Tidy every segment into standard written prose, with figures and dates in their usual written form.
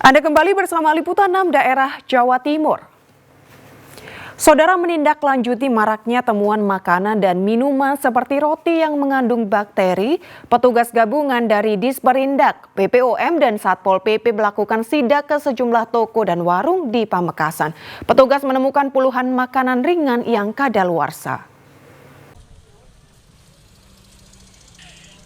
Anda kembali bersama Liputan 6 Daerah Jawa Timur. Saudara, menindaklanjuti maraknya temuan makanan dan minuman seperti roti yang mengandung bakteri, petugas gabungan dari Disperindak, BPOM dan Satpol PP melakukan sidak ke sejumlah toko dan warung di Pamekasan. Petugas menemukan puluhan makanan ringan yang kadaluarsa.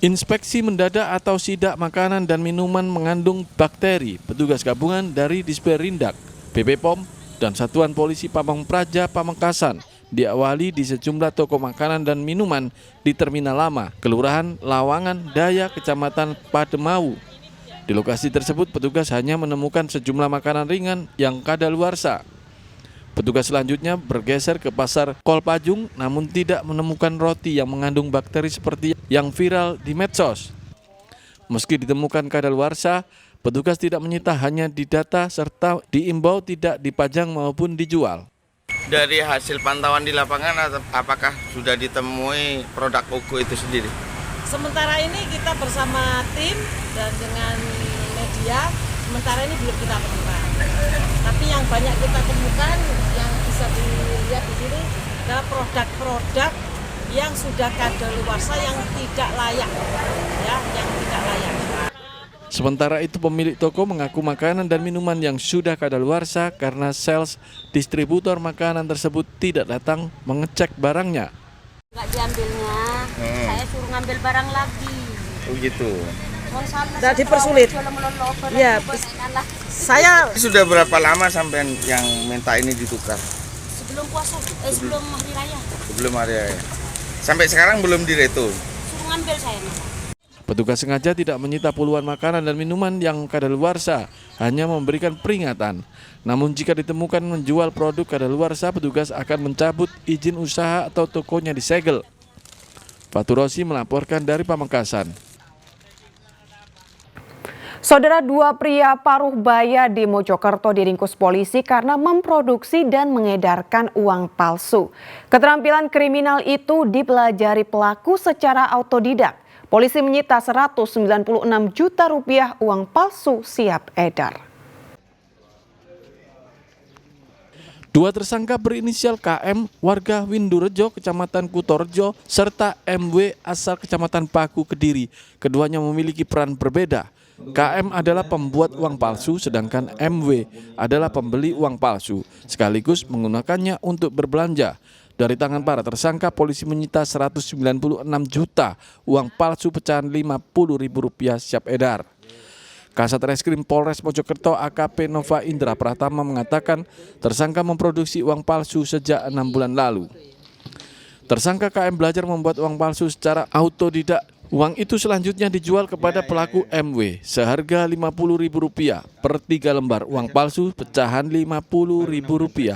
Inspeksi mendadak atau sidak makanan dan minuman mengandung bakteri, petugas gabungan dari Disperindak, BPOM, dan Satuan Polisi Pamong Praja Pamekasan diawali di sejumlah toko makanan dan minuman di Terminal Lama, Kelurahan Lawangan Daya, Kecamatan Pademau. Di lokasi tersebut petugas hanya menemukan sejumlah makanan ringan yang kadaluarsa. Petugas selanjutnya bergeser ke pasar Kolpajung namun tidak menemukan roti yang mengandung bakteri seperti yang viral di medsos. Meski ditemukan kadaluarsa, petugas tidak menyita, hanya didata serta diimbau tidak dipajang maupun dijual. Dari hasil pantauan di lapangan, apakah sudah ditemui produk Ogo itu sendiri? Sementara ini kita bersama tim dan dengan media, sementara ini belum kita temukan. Tapi yang banyak kita temukan, yang bisa dilihat di sini adalah produk-produk yang sudah kadaluarsa yang tidak layak, ya, yang tidak layak. Sementara itu pemilik toko mengaku makanan dan minuman yang sudah kadaluarsa karena sales distributor makanan tersebut tidak datang mengecek barangnya. Nggak diambilnya, saya suruh ngambil barang lagi. Oh gitu. Tadi dipersulit. Ya, saya Sudah berapa lama sampai yang minta ini ditukar? Sebelum puasa, sebelum hari raya. Sebelum hari raya. Sampai sekarang belum diretur. Suruh ngambil saya. Petugas sengaja tidak menyita puluhan makanan dan minuman yang kadaluarsa, hanya memberikan peringatan. Namun jika ditemukan menjual produk kadaluarsa, petugas akan mencabut izin usaha atau tokonya disegel. Faturosi melaporkan dari Pamekasan. Saudara, dua pria paruh baya di Mojokerto diringkus polisi karena memproduksi dan mengedarkan uang palsu. Keterampilan kriminal itu dipelajari pelaku secara autodidak. Polisi menyita 196 juta rupiah uang palsu siap edar. Dua tersangka berinisial KM, warga Windurejo, Kecamatan Kutorjo, serta MW asal Kecamatan Paku, Kediri. Keduanya memiliki peran berbeda. KM adalah pembuat uang palsu, sedangkan MW adalah pembeli uang palsu, sekaligus menggunakannya untuk berbelanja. Dari tangan para tersangka, polisi menyita 196 juta uang palsu pecahan Rp50.000 siap edar. Kasat Reskrim Polres Mojokerto AKP Nova Indra Pratama mengatakan tersangka memproduksi uang palsu sejak 6 bulan lalu. Tersangka KM belajar membuat uang palsu secara autodidak. Uang itu selanjutnya dijual kepada pelaku MW seharga Rp50.000 per 3 lembar uang palsu pecahan Rp50.000.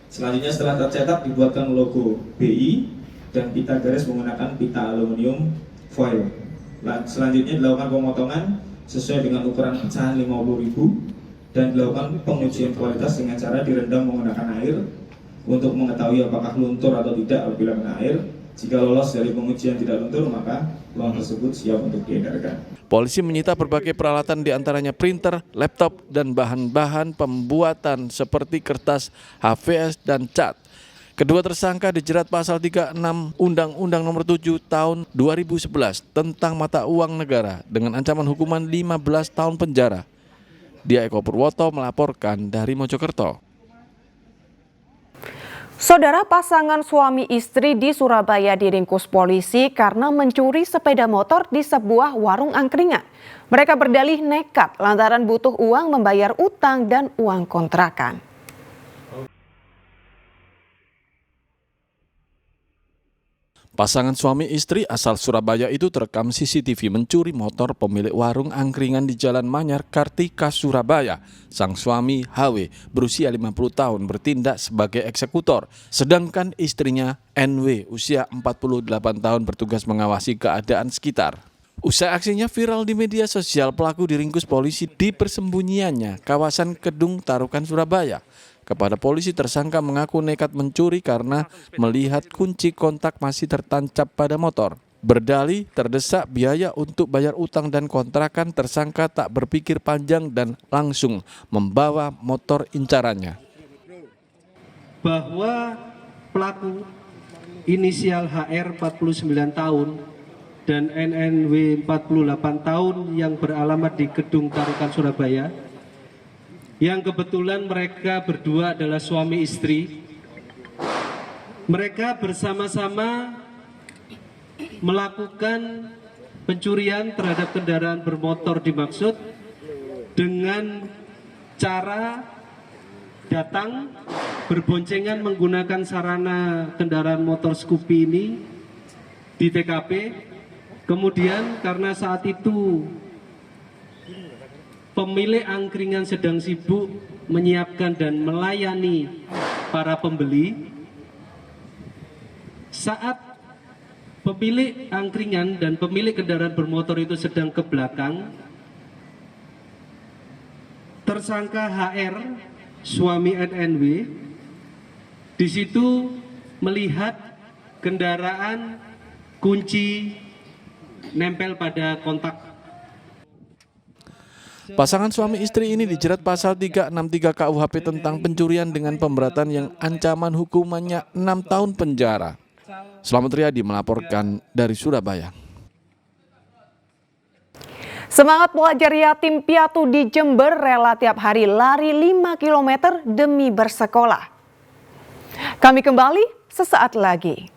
Selanjutnya setelah tercetak dibuatkan logo BI dan pita garis menggunakan pita aluminium foil. Selanjutnya dilakukan pemotongan sesuai dengan ukuran pecahan Rp50.000 dan dilakukan pengujian kualitas dengan cara direndam menggunakan air untuk mengetahui apakah luntur atau tidak apabila kena air. Jika lolos dari pengujian tidak luntur, maka uang tersebut siap untuk diedarkan. Polisi menyita berbagai peralatan diantaranya printer, laptop, dan bahan-bahan pembuatan seperti kertas, HVS, dan cat. Kedua tersangka dijerat pasal 36 Undang-Undang Nomor 7 Tahun 2011 tentang mata uang negara dengan ancaman hukuman 15 tahun penjara. Dia Eko Purwoto melaporkan dari Mojokerto. Saudara, pasangan suami istri di Surabaya diringkus polisi karena mencuri sepeda motor di sebuah warung angkringan. Mereka berdalih nekat lantaran butuh uang membayar utang dan uang kontrakan. Pasangan suami istri asal Surabaya itu terekam CCTV mencuri motor pemilik warung angkringan di Jalan Manyar, Kartika, Surabaya. Sang suami HW berusia 50 tahun bertindak sebagai eksekutor, sedangkan istrinya NW usia 48 tahun bertugas mengawasi keadaan sekitar. Usai aksinya viral di media sosial, pelaku diringkus polisi di persembunyiannya kawasan Kedung Tarukan, Surabaya. Kepada polisi, tersangka mengaku nekat mencuri karena melihat kunci kontak masih tertancap pada motor. Berdalih terdesak biaya untuk bayar utang dan kontrakan, tersangka tak berpikir panjang dan langsung membawa motor incarannya. Bahwa pelaku inisial HR 49 tahun dan NNW 48 tahun yang beralamat di Gedung Tarukan Surabaya, yang kebetulan mereka berdua adalah suami istri. Mereka bersama-sama melakukan pencurian terhadap kendaraan bermotor dimaksud dengan cara datang berboncengan menggunakan sarana kendaraan motor Scoopy ini di TKP. Kemudian karena saat itu pemilik angkringan sedang sibuk menyiapkan dan melayani para pembeli, saat pemilik angkringan dan pemilik kendaraan bermotor itu sedang ke belakang, tersangka HR, suami NNW, di situ melihat kendaraan kunci nempel pada kontak. Pasangan suami istri ini dijerat pasal 363 KUHP tentang pencurian dengan pemberatan yang ancaman hukumannya 6 tahun penjara. Selamat Riyadi melaporkan dari Surabaya. Semangat pelajar yatim piatu di Jember rela tiap hari lari 5 km demi bersekolah. Kami kembali sesaat lagi.